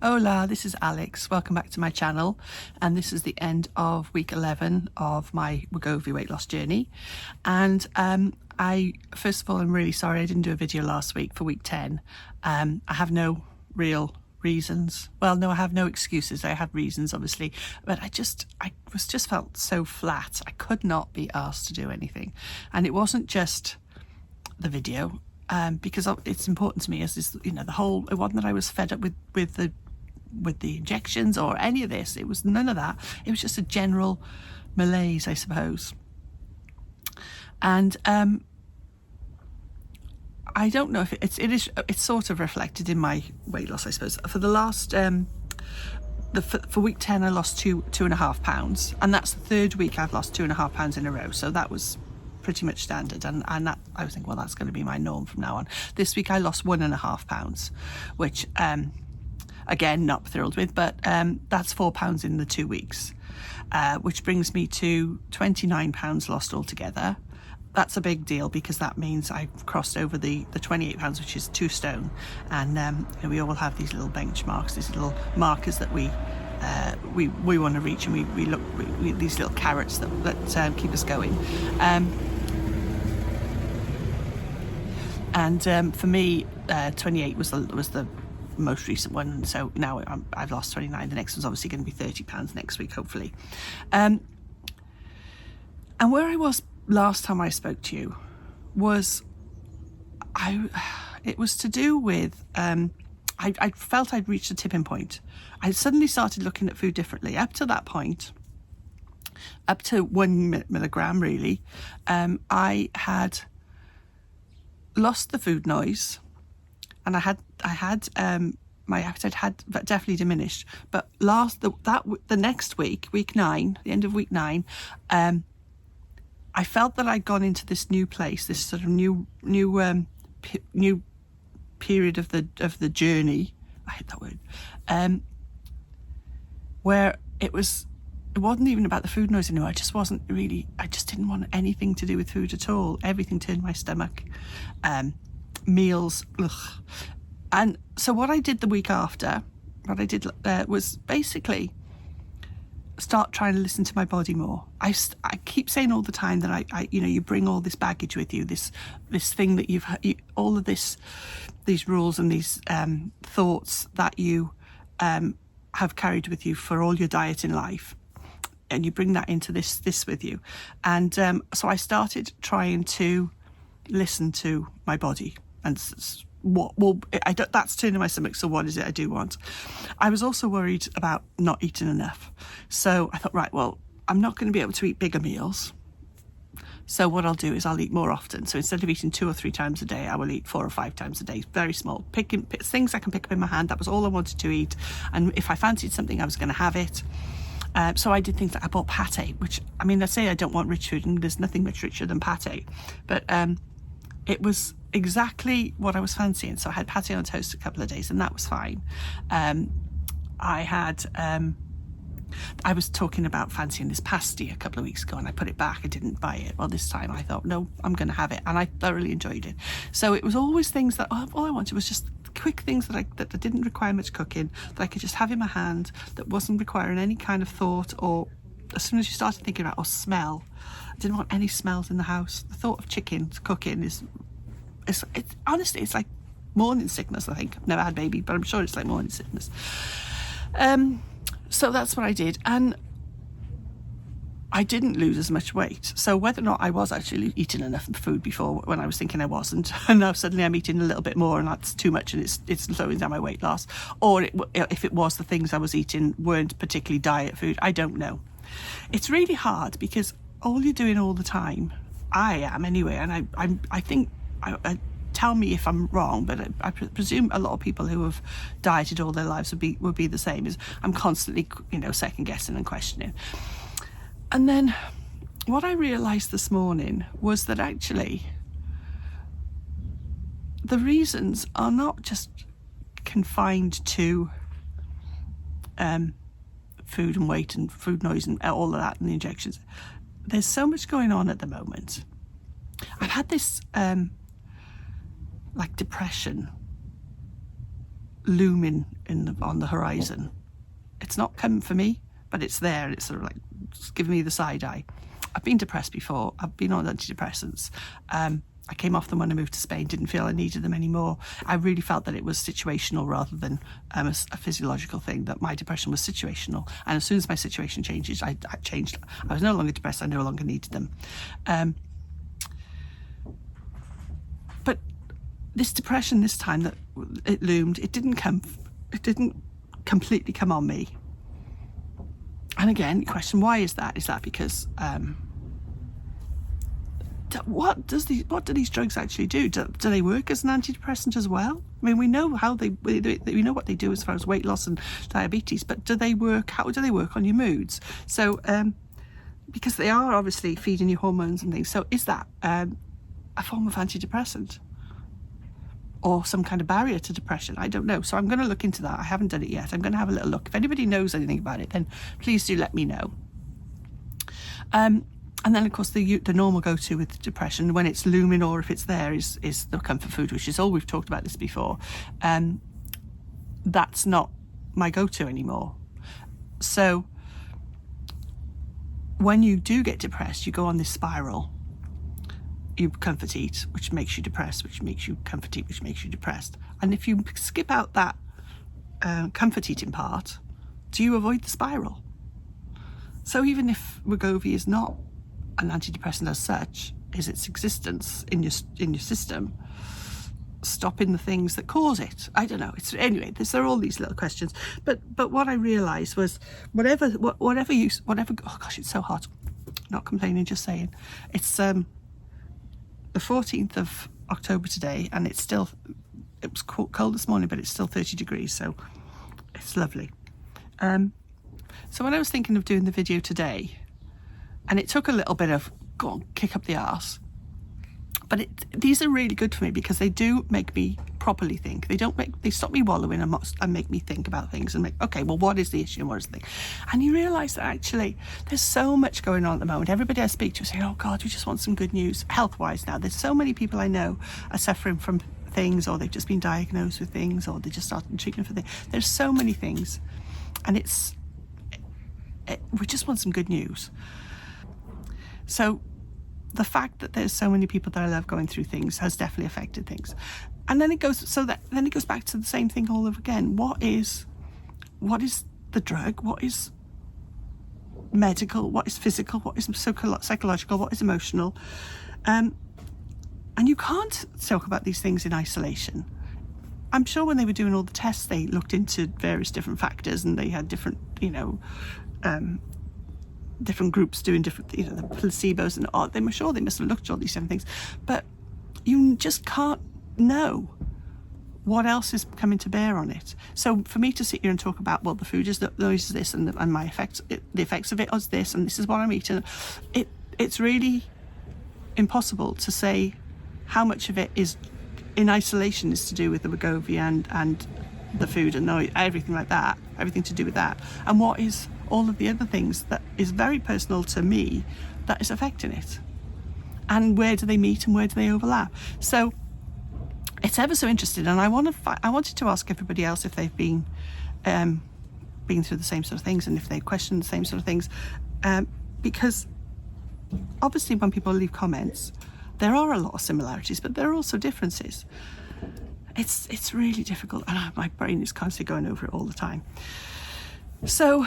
Hola, this is Alex. Welcome back to my channel, and this is the end of week 11 of my Wegovy weight loss journey. And I first of all, I'm really sorry I didn't do a video last week for week 10. I have no real reasons. Well, no, I have no excuses. I had reasons, obviously, but I just felt so flat. I could not be asked to do anything, and it wasn't just the video. Because it's important to me, as this, the whole, it wasn't that I was fed up with the injections or any of this. It was none of that. It was just a general malaise, I suppose. And I don't know if it's sort of reflected in my weight loss, I suppose. For the last for week 10, I lost 2.5 pounds, and that's the third week I've lost 2.5 pounds in a row. So that was pretty much standard, and that I was thinking, well, that's going to be my norm from now on. This week I lost 1.5 pounds, which again, not thrilled with, but that's 4 pounds in the 2 weeks, which brings me to 29 pounds lost altogether. That's a big deal, because that means I've crossed over the 28 pounds, which is 2 stone. And we all have these little benchmarks, these little markers that we want to reach, and we look these little carrots that keep us going. And for me, 28 was the most recent one. So now I've lost 29. The next one's obviously going to be 30 pounds next week, hopefully. And where I was last time I spoke to you was, it was to do with, I felt I'd reached a tipping point. I suddenly started looking at food differently. Up to that point, up to 1 milligram really, I had lost the food noise, and I had my appetite had definitely diminished. But the next week, week 9, the end of week 9, I felt that I'd gone into this new place, this sort of new period of the journey. I hate that word. Where it wasn't even about the food noise anymore. I just didn't want anything to do with food at all. Everything turned my stomach. Meals, ugh. And so what I did the week after, was basically start trying to listen to my body more. I keep saying all the time that you bring all this baggage with you, this thing that all of these rules and these thoughts that you have carried with you for all your diet in life, and you bring that into this with you. And so I started trying to listen to my body, and that's turning my stomach. So what is it I do want? I was also worried about not eating enough. So I thought, right, well, I'm not going to be able to eat bigger meals. So what I'll do is I'll eat more often. So instead of eating 2 or 3 times a day, I will eat 4 or 5 times a day. Very small, things I can pick up in my hand. That was all I wanted to eat. And if I fancied something, I was going to have it. So I did things like I bought pate, which, I mean, I say I don't want rich food, and there's nothing much richer than pate. But it was exactly what I was fancying. So I had pate on toast a couple of days, and that was fine. I was talking about fancying this pasty a couple of weeks ago, and I put it back. I didn't buy it. Well, this time I thought, no, I'm going to have it, and I thoroughly enjoyed it. So it was always things that all I wanted was just quick things that didn't require much cooking, that I could just have in my hand, that wasn't requiring any kind of thought. Or as soon as you started thinking about smell, I didn't want any smells in the house. The thought of chicken cooking honestly, it's like morning sickness. I think I've never had baby, but I'm sure it's like morning sickness. So that's what I did, and I didn't lose as much weight. So whether or not I was actually eating enough food before, when I was thinking I wasn't, and now suddenly I'm eating a little bit more, and that's too much, and it's slowing down my weight loss, or if it was the things I was eating weren't particularly diet food, I don't know. It's really hard, because all you're doing all the time, I am anyway, and I think, tell me if I'm wrong, but I presume a lot of people who have dieted all their lives would be the same. As I'm constantly, second guessing and questioning. And then what I realised this morning was that actually the reasons are not just confined to food and weight and food noise and all of that and the injections. There's so much going on at the moment. I've had this like depression looming on the horizon. It's not come for me, but it's there. It's sort of like giving me the side eye. I've been depressed before. I've been on antidepressants. I came off them when I moved to Spain, didn't feel I needed them anymore. I really felt that it was situational rather than a physiological thing, that my depression was situational. And as soon as my situation changes, I changed. I was no longer depressed, I no longer needed them. But this depression this time that it loomed, it didn't completely come on me. And again, the question, why is that? Is that because... what do these drugs actually do? Do they work as an antidepressant as well? I mean, we know we know what they do as far as weight loss and diabetes, but do they work? How do they work on your moods? So, because they are obviously feeding you hormones and things. So, is that a form of antidepressant or some kind of barrier to depression? I don't know. So I'm going to look into that. I haven't done it yet. I'm going to have a little look. If anybody knows anything about it, then please do let me know. And then, of course, the normal go-to with depression, when it's looming or if it's there, is the comfort food, which is all we've talked about this before. That's not my go-to anymore. So when you do get depressed, you go on this spiral. You comfort eat, which makes you depressed, which makes you comfort eat, which makes you depressed. And if you skip out that comfort eating part, do you avoid the spiral? So even if Wegovy is not an antidepressant as such, is its existence in your system stopping the things that cause it? I don't know. Anyway, there are all these little questions. But what I realised was whatever. Oh gosh, it's so hot. Not complaining, just saying. It's the 14th of October today, and it was cold this morning, but it's still 30 degrees, so it's lovely. So when I was thinking of doing the video today, and it took a little bit of kick up the arse, but these are really good for me because they do make me properly think. They stop me wallowing and make me think about things and okay, well, what is the issue and what is the thing? And you realise that actually there's so much going on at the moment. Everybody I speak to is saying, oh God, we just want some good news health-wise now. There's so many people I know are suffering from things, or they've just been diagnosed with things, or they just started treatment for things. There's so many things, and we just want some good news. So the fact that there's so many people that I love going through things has definitely affected things. And then it goes back to the same thing all over again. What is the drug? What is medical? What is physical? What is psychological? What is emotional? And you can't talk about these things in isolation. I'm sure when they were doing all the tests, they looked into various different factors, and they had different, different groups doing different, the placebos and all. I'm sure they must have looked at all these different things, but you just can't know what else is coming to bear on it. So for me to sit here and talk about, well, the food is this, and my effects, the effects of it is this, and this is what I'm eating, it's really impossible to say how much of it is in isolation is to do with the Wegovy and the food and everything like that, everything to do with that, and what is all of the other things that is very personal to me that is affecting it, and where do they meet and where do they overlap. So it's ever so interesting, and I wanted to ask everybody else if they've been through the same sort of things, and if they've questioned the same sort of things, because obviously when people leave comments, there are a lot of similarities, but there are also differences. It's really difficult, and my brain is constantly going over it all the time. So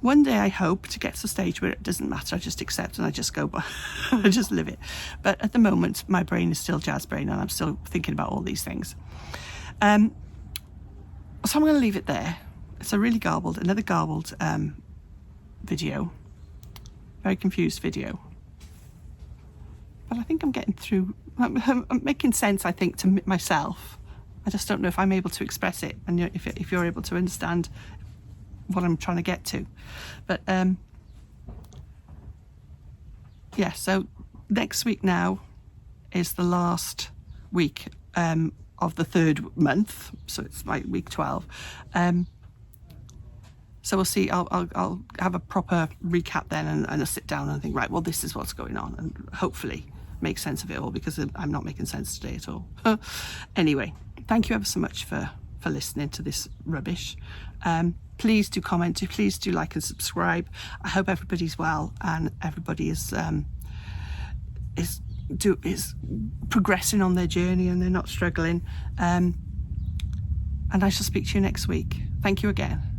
one day I hope to get to a stage where it doesn't matter. I just accept and I just go, I just live it. But at the moment, my brain is still jazz brain, and I'm still thinking about all these things. So I'm going to leave it there. It's another garbled video, very confused video. But I think I'm getting through. I'm making sense, I think, to myself. I just don't know if I'm able to express it, and if you're able to understand what I'm trying to get to. But so next week now is the last week of the third month, so it's like week 12. So we'll see. I'll have a proper recap then, and I'll sit down and think, right, well, this is what's going on, and hopefully make sense of it all, because I'm not making sense today at all. Anyway, thank you ever so much for listening to this rubbish. Please do comment, please do like and subscribe. I hope everybody's well and everybody is progressing on their journey and they're not struggling. And I shall speak to you next week. Thank you again.